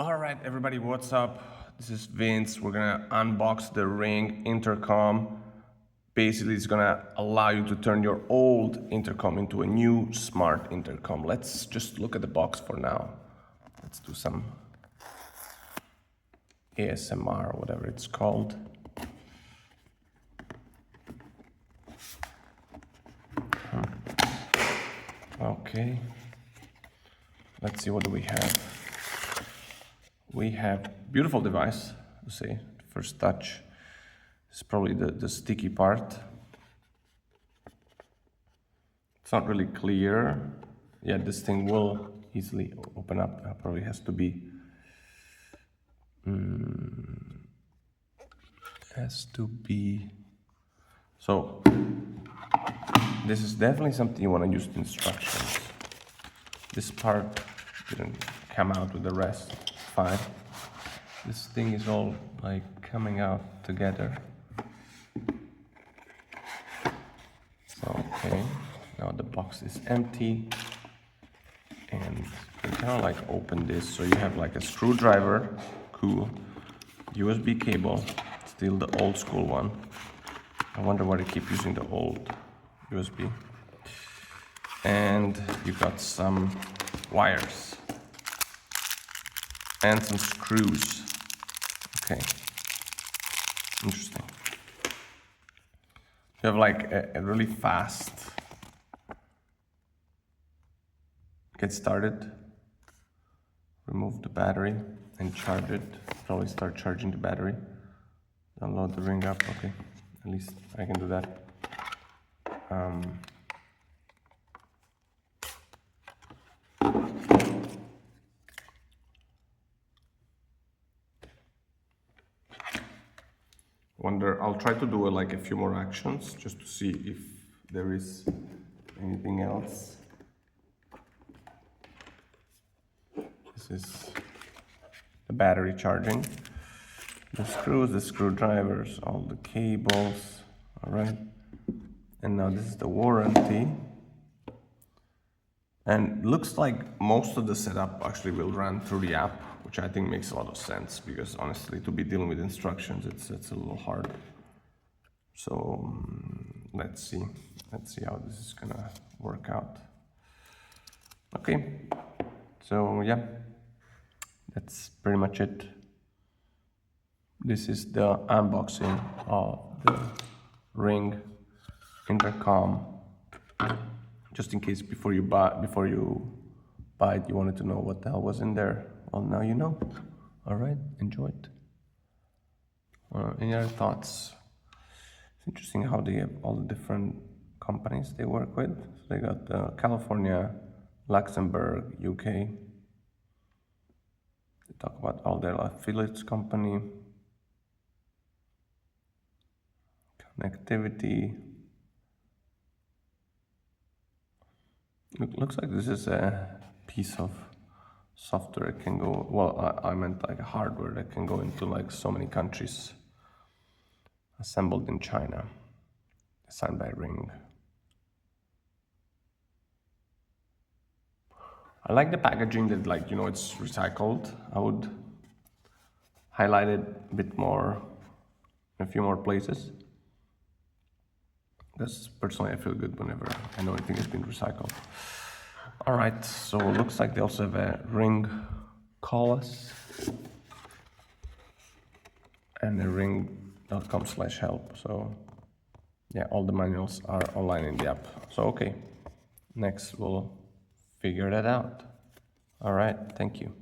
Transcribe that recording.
All right, everybody, what's up? This is Vince. We're gonna unbox the Ring intercom. Basically, it's gonna allow you to turn your old intercom into a new smart intercom. Let's just look at the box for now. Let's do some ASMR or whatever it's called. Okay. Let's see, what do we have? We have beautiful device, you see, first touch. It's probably the sticky part. It's not really clear. Yeah, this thing will easily open up. It probably has to be so this is definitely something you want to use in instructions. This part didn't come out with the rest. Fine. This thing is all like coming out together. So okay, now the box is empty, and you kind of like open this. So you have like a screwdriver, cool, USB cable, still the old school one. I wonder why they keep using the old USB. And you got some wires and some screws. Okay, interesting. You have like a really fast get started, remove the battery and charge it. Probably start charging the battery. Download the Ring app. Okay, at least I can do that. I'll try to do like a few more actions just to see if there is anything else. This is the battery charging, the screws, the screwdrivers, all the cables. All right, and now this is the warranty. And looks like most of the setup actually will run through the app, which I think makes a lot of sense, because honestly, to be dealing with instructions, it's a little hard. So let's see how this is gonna work out. Okay, so yeah, that's pretty much it. This is the unboxing of the Ring intercom. Just in case before you buy it, you wanted to know what the hell was in there. Well, now you know. All right, enjoy it. Any other thoughts? It's interesting how they have all the different companies they work with. So they got California, Luxembourg, UK. They talk about all their affiliates company, connectivity. It looks like this is a piece of software that can go, well, I meant like a hardware that can go into like so many countries. Assembled in China, designed by Ring. I like the packaging that, like, you know, it's recycled. I would highlight it a bit more in a few more places. Because personally I feel good whenever I know anything has been recycled. All right, so it looks like they also have a Ring Call Us and a ring.com/help. So yeah, all the manuals are online in the app. So okay, next we'll figure that out. All right, thank you.